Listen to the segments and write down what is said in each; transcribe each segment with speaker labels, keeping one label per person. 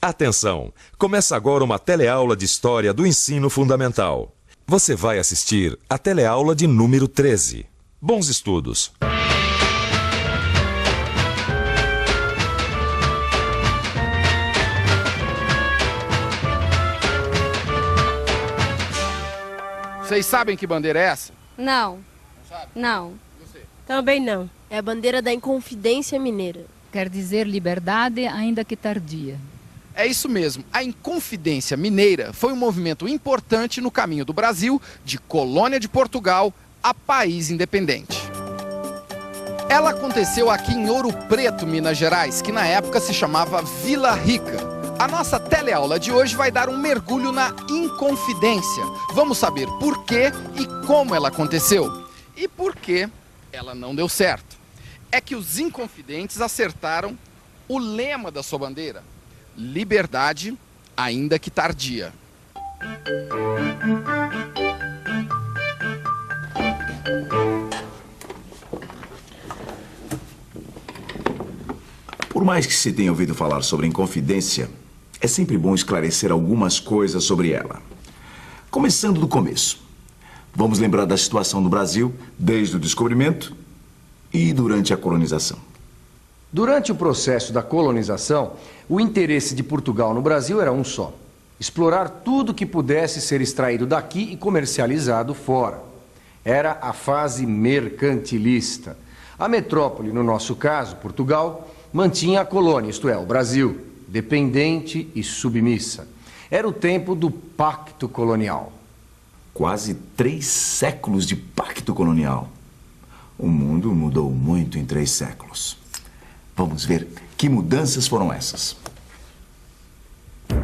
Speaker 1: Atenção! Começa agora uma teleaula de História do Ensino Fundamental. Você vai assistir a teleaula de número 13. Bons estudos!
Speaker 2: Vocês sabem que bandeira é essa?
Speaker 3: Não.
Speaker 2: Não sabe?
Speaker 3: Não.
Speaker 2: Você?
Speaker 4: Também não. É a bandeira da Inconfidência Mineira.
Speaker 5: Quer dizer liberdade, ainda que tardia.
Speaker 2: É isso mesmo. A Inconfidência Mineira foi um movimento importante no caminho do Brasil de colônia de Portugal a país independente. Ela aconteceu aqui em Ouro Preto, Minas Gerais, que na época se chamava Vila Rica. A nossa teleaula de hoje vai dar um mergulho na Inconfidência. Vamos saber por que e como ela aconteceu. E por que ela não deu certo. É que os inconfidentes acertaram o lema da sua bandeira: liberdade, ainda que tardia.
Speaker 6: Por mais que se tenha ouvido falar sobre a Inconfidência, é sempre bom esclarecer algumas coisas sobre ela. Começando do começo. Vamos lembrar da situação do Brasil desde o descobrimento e durante a colonização.
Speaker 7: Durante o processo da colonização, o interesse de Portugal no Brasil era um só: explorar tudo que pudesse ser extraído daqui e comercializado fora. Era a fase mercantilista. A metrópole, no nosso caso, Portugal, mantinha a colônia, isto é, o Brasil, dependente e submissa. Era o tempo do pacto colonial.
Speaker 6: Quase 3 séculos de pacto colonial. O mundo mudou muito em 3 séculos. Vamos ver que mudanças foram essas.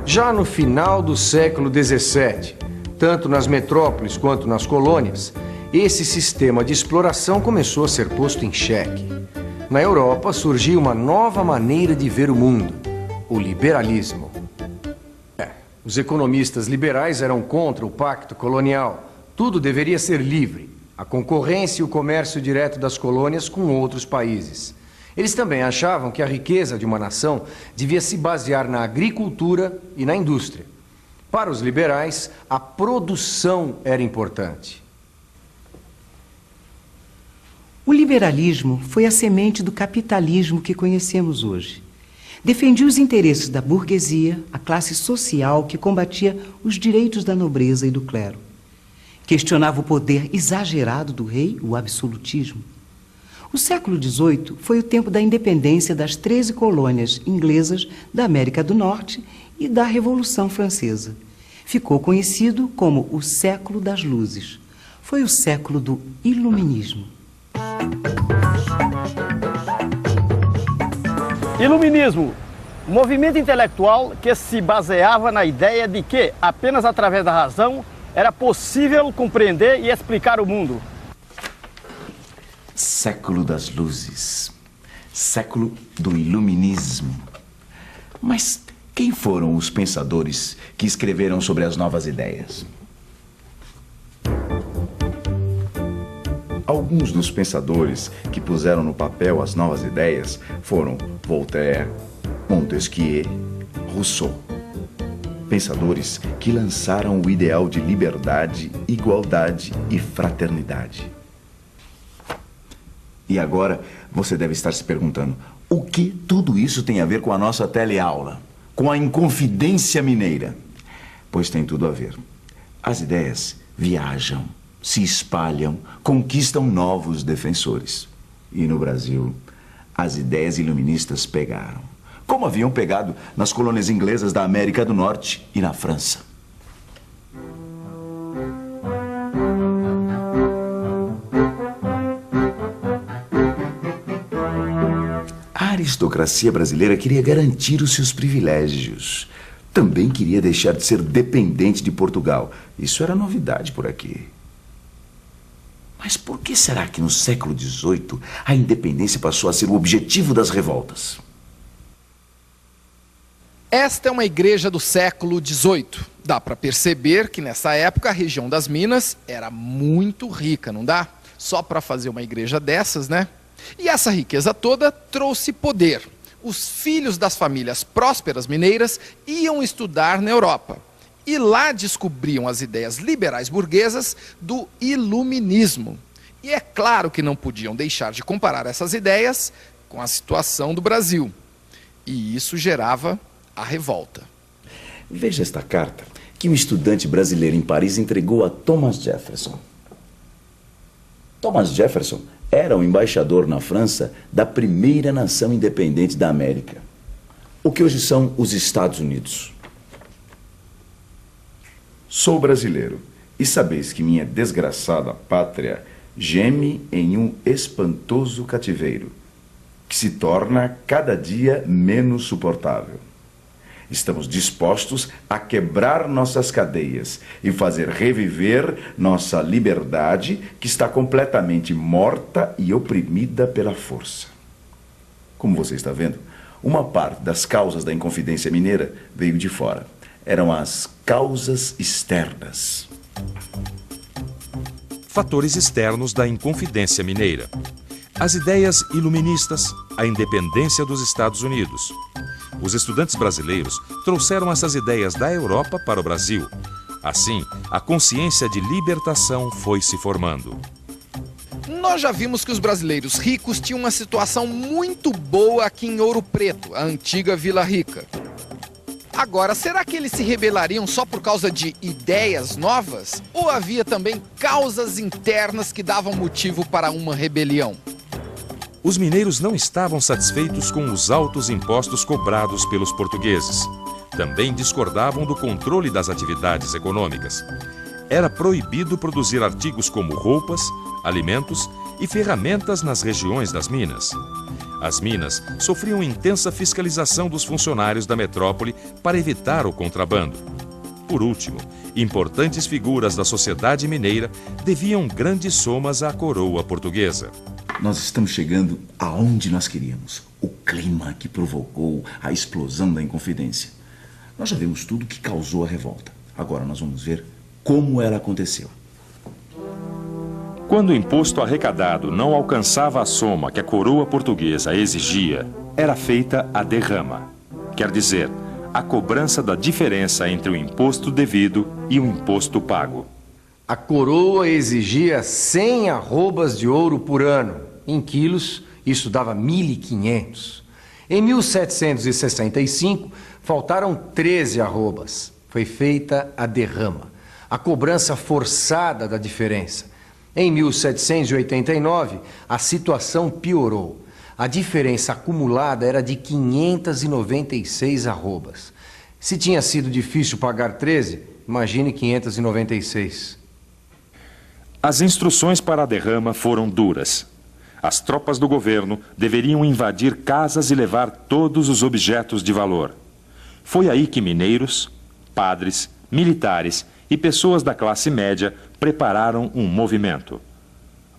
Speaker 7: Já no final do século XVII, tanto nas metrópoles quanto nas colônias, esse sistema de exploração começou a ser posto em xeque. Na Europa surgiu uma nova maneira de ver o mundo: o liberalismo. Os economistas liberais eram contra o pacto colonial. Tudo deveria ser livre: a concorrência e o comércio direto das colônias com outros países. Eles também achavam que a riqueza de uma nação devia se basear na agricultura e na indústria. Para os liberais, a produção era importante.
Speaker 8: O liberalismo foi a semente do capitalismo que conhecemos hoje. Defendia os interesses da burguesia, a classe social que combatia os direitos da nobreza e do clero. Questionava o poder exagerado do rei, o absolutismo. O século XVIII foi o tempo da independência das 13 colônias inglesas da América do Norte e da Revolução Francesa. Ficou conhecido como o século das luzes. Foi o século do iluminismo.
Speaker 9: Iluminismo, movimento intelectual que se baseava na ideia de que, apenas através da razão, era possível compreender e explicar o mundo.
Speaker 6: Século das luzes. Século do iluminismo. Mas quem foram os pensadores que escreveram sobre as novas ideias? Alguns dos pensadores que puseram no papel as novas ideias foram Voltaire, Montesquieu, Rousseau. Pensadores que lançaram o ideal de liberdade, igualdade e fraternidade. E agora você deve estar se perguntando: o que tudo isso tem a ver com a nossa teleaula? Com a Inconfidência Mineira? Pois tem tudo a ver. As ideias viajam, se espalham, conquistam novos defensores. E no Brasil, as ideias iluministas pegaram, como haviam pegado nas colônias inglesas da América do Norte e na França. A aristocracia brasileira queria garantir os seus privilégios. Também queria deixar de ser dependente de Portugal. Isso era novidade por aqui. Mas por que será que no século XVIII a independência passou a ser o objetivo das revoltas?
Speaker 2: Esta é uma igreja do século XVIII. Dá para perceber que nessa época a região das Minas era muito rica, não dá? Só para fazer uma igreja dessas, né? E essa riqueza toda trouxe poder. os filhos das famílias prósperas mineiras iam estudar na Europa. E lá descobriam as ideias liberais burguesas do iluminismo. E é claro que não podiam deixar de comparar essas ideias com a situação do Brasil. E isso gerava a revolta.
Speaker 6: Veja esta carta que um estudante brasileiro em Paris entregou a Thomas Jefferson. Thomas Jefferson era o embaixador na França da primeira nação independente da América, o que hoje são os Estados Unidos. Sou brasileiro, e sabeis que minha desgraçada pátria geme em um espantoso cativeiro, que se torna cada dia menos suportável. Estamos dispostos a quebrar nossas cadeias e fazer reviver nossa liberdade, que está completamente morta e oprimida pela força. Como você está vendo, uma parte das causas da Inconfidência Mineira veio de fora. Eram as causas externas.
Speaker 1: Fatores externos da Inconfidência Mineira. As ideias iluministas, a independência dos Estados Unidos. Os estudantes brasileiros trouxeram essas ideias da Europa para o Brasil. Assim, a consciência de libertação foi se formando.
Speaker 2: Nós já vimos que os brasileiros ricos tinham uma situação muito boa aqui em Ouro Preto, a antiga Vila Rica. Agora, será que eles se rebelariam só por causa de ideias novas? Ou havia também causas internas que davam motivo para uma rebelião?
Speaker 1: Os mineiros não estavam satisfeitos com os altos impostos cobrados pelos portugueses. Também discordavam do controle das atividades econômicas. Era proibido produzir artigos como roupas, alimentos e ferramentas nas regiões das minas. As minas sofriam intensa fiscalização dos funcionários da metrópole para evitar o contrabando. Por último, importantes figuras da sociedade mineira deviam grandes somas à coroa portuguesa.
Speaker 6: Nós estamos chegando aonde nós queríamos. O clima que provocou a explosão da Inconfidência. Nós já vimos tudo que causou a revolta. Agora nós vamos ver como ela aconteceu.
Speaker 1: Quando o imposto arrecadado não alcançava a soma que a coroa portuguesa exigia, era feita a derrama. Quer dizer, a cobrança da diferença entre o imposto devido e o imposto pago.
Speaker 7: A coroa exigia 100 arrobas de ouro por ano. Em quilos, isso dava 1.500. Em 1765, faltaram 13 arrobas. Foi feita a derrama, a cobrança forçada da diferença. Em 1789, a situação piorou. A diferença acumulada era de 596 arrobas. Se tinha sido difícil pagar 13, imagine 596.
Speaker 1: As instruções para a derrama foram duras. As tropas do governo deveriam invadir casas e levar todos os objetos de valor. Foi aí que mineiros, padres, militares e pessoas da classe média prepararam um movimento.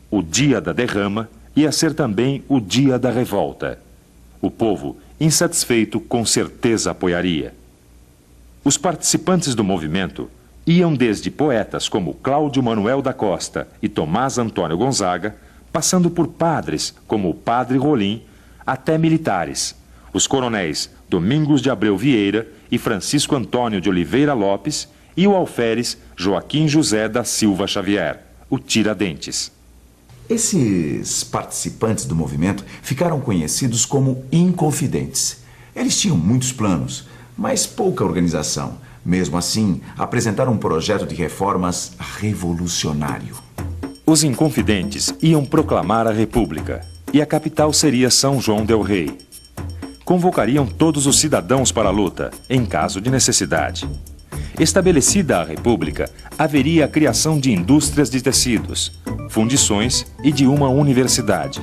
Speaker 1: O dia da derrama ia ser também o dia da revolta. O povo, insatisfeito, com certeza apoiaria. Os participantes do movimento iam desde poetas como Cláudio Manuel da Costa e Tomás Antônio Gonzaga, passando por padres como o padre Rolim, até militares, os coronéis Domingos de Abreu Vieira e Francisco Antônio de Oliveira Lopes e o alferes Joaquim José da Silva Xavier, o Tiradentes.
Speaker 6: Esses participantes do movimento ficaram conhecidos como Inconfidentes. Eles tinham muitos planos, mas pouca organização. Mesmo assim, apresentaram um projeto de reformas revolucionário.
Speaker 1: Os Inconfidentes iam proclamar a República e a capital seria São João del Rei. Convocariam todos os cidadãos para a luta, em caso de necessidade. Estabelecida a República, haveria a criação de indústrias de tecidos, fundições e de uma universidade.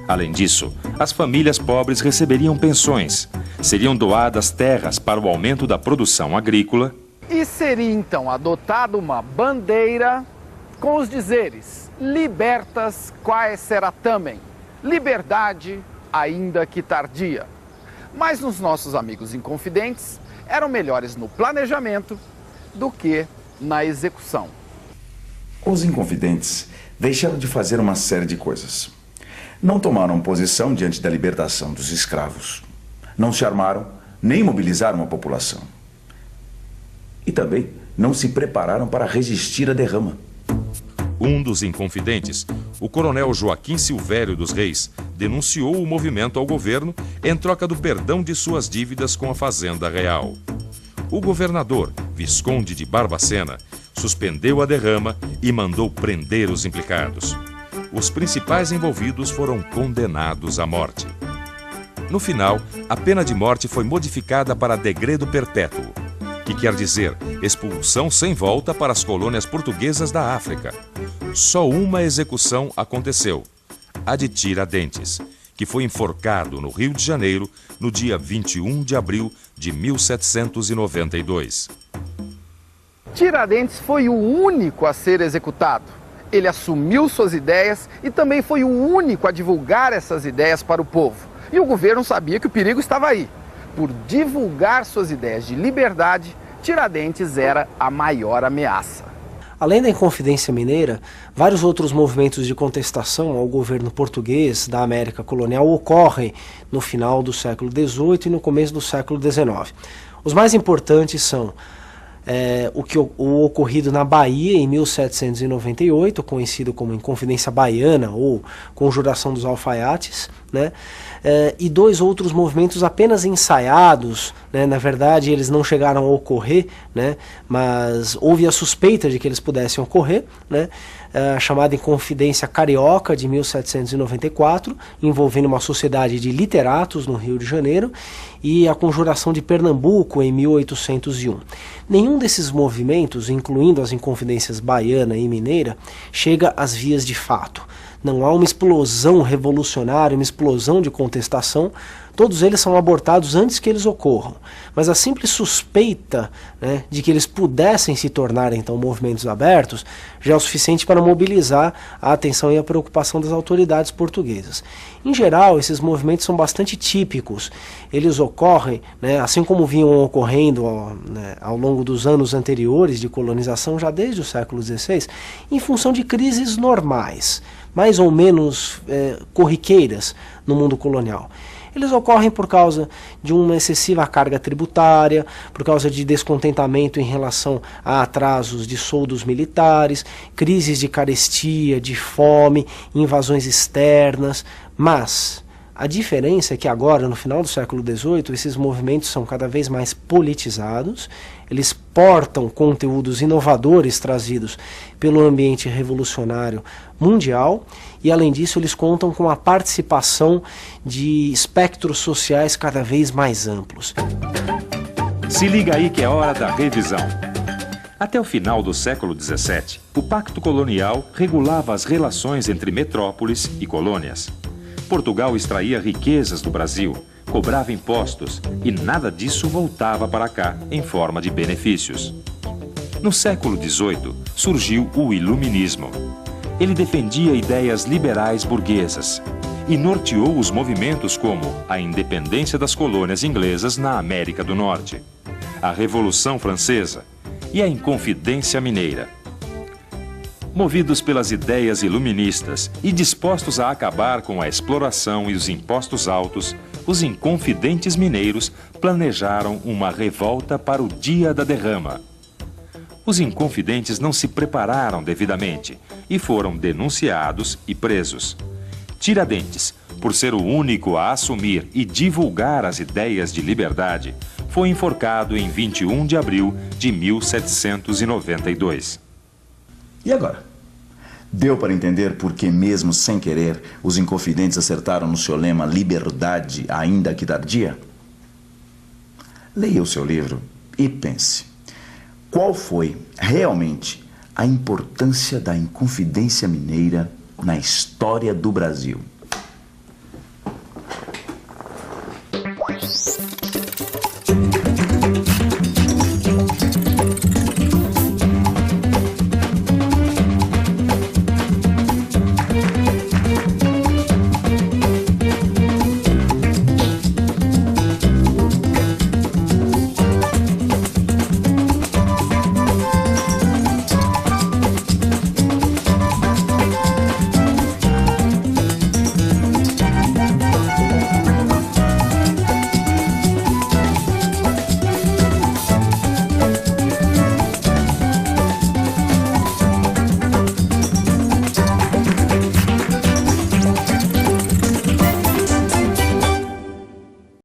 Speaker 1: Além disso, as famílias pobres receberiam pensões, seriam doadas terras para o aumento da produção agrícola.
Speaker 2: E seria então adotada uma bandeira com os dizeres: libertas quae será tamen, liberdade ainda que tardia. Mas os nossos amigos inconfidentes eram melhores no planejamento do que na execução.
Speaker 6: Os Inconfidentes deixaram de fazer uma série de coisas. Não tomaram posição diante da libertação dos escravos. Não se armaram, nem mobilizaram a população. E também não se prepararam para resistir à derrama.
Speaker 1: Um dos inconfidentes, o coronel Joaquim Silvério dos Reis, denunciou o movimento ao governo em troca do perdão de suas dívidas com a Fazenda Real. O governador, Visconde de Barbacena, suspendeu a derrama e mandou prender os implicados. Os principais envolvidos foram condenados à morte. No final, a pena de morte foi modificada para degredo perpétuo, que quer dizer expulsão sem volta para as colônias portuguesas da África. Só uma execução aconteceu, a de Tiradentes, que foi enforcado no Rio de Janeiro no dia 21 de abril de 1792.
Speaker 2: Tiradentes foi o único a ser executado. Ele assumiu suas ideias e também foi o único a divulgar essas ideias para o povo. E o governo sabia que o perigo estava aí. Por divulgar suas ideias de liberdade, Tiradentes era a maior ameaça.
Speaker 3: Além da Inconfidência Mineira, vários outros movimentos de contestação ao governo português da América colonial ocorrem no final do século XVIII e no começo do século XIX. Os mais importantes são o ocorrido na Bahia em 1798, conhecido como Inconfidência Baiana ou Conjuração dos Alfaiates, né? E dois outros movimentos apenas ensaiados, né? Na verdade eles não chegaram a ocorrer, né? Mas houve a suspeita de que eles pudessem ocorrer, né? A chamada Inconfidência Carioca de 1794, envolvendo uma sociedade de literatos no Rio de Janeiro, e a Conjuração de Pernambuco em 1801. Nenhum desses movimentos, incluindo as Inconfidências Baiana e Mineira, chega às vias de fato. Não há uma explosão revolucionária, uma explosão de contestação. Todos eles são abortados antes que eles ocorram. Mas a simples suspeita, né, de que eles pudessem se tornar então movimentos abertos já é o suficiente para mobilizar a atenção e a preocupação das autoridades portuguesas. Em geral, esses movimentos são bastante típicos. Eles ocorrem, né, assim como vinham ocorrendo ao longo dos anos anteriores de colonização, já desde o século XVI, em função de crises normais, mais ou menos corriqueiras no mundo colonial. Eles ocorrem por causa de uma excessiva carga tributária, por causa de descontentamento em relação a atrasos de soldos militares, crises de carestia, de fome, invasões externas. Mas a diferença é que agora, no final do século XVIII, esses movimentos são cada vez mais politizados, eles portam conteúdos inovadores trazidos pelo ambiente revolucionário mundial e, além disso, eles contam com a participação de espectros sociais cada vez mais amplos.
Speaker 1: Se liga aí que é hora da revisão. Até o final do século XVII, o Pacto Colonial regulava as relações entre metrópoles e colônias. Portugal extraía riquezas do Brasil, cobrava impostos e nada disso voltava para cá em forma de benefícios. No século XVIII, surgiu o Iluminismo. Ele defendia ideias liberais burguesas e norteou os movimentos como a independência das colônias inglesas na América do Norte, a Revolução Francesa e a Inconfidência Mineira. Movidos pelas ideias iluministas e dispostos a acabar com a exploração e os impostos altos, os inconfidentes mineiros planejaram uma revolta para o dia da derrama. Os inconfidentes não se prepararam devidamente e foram denunciados e presos. Tiradentes, por ser o único a assumir e divulgar as ideias de liberdade, foi enforcado em 21 de abril de 1792.
Speaker 6: E agora? Deu para entender por que, mesmo sem querer, os inconfidentes acertaram no seu lema liberdade, ainda que tardia? Leia o seu livro e pense. Qual foi, realmente, a importância da Inconfidência Mineira na história do Brasil?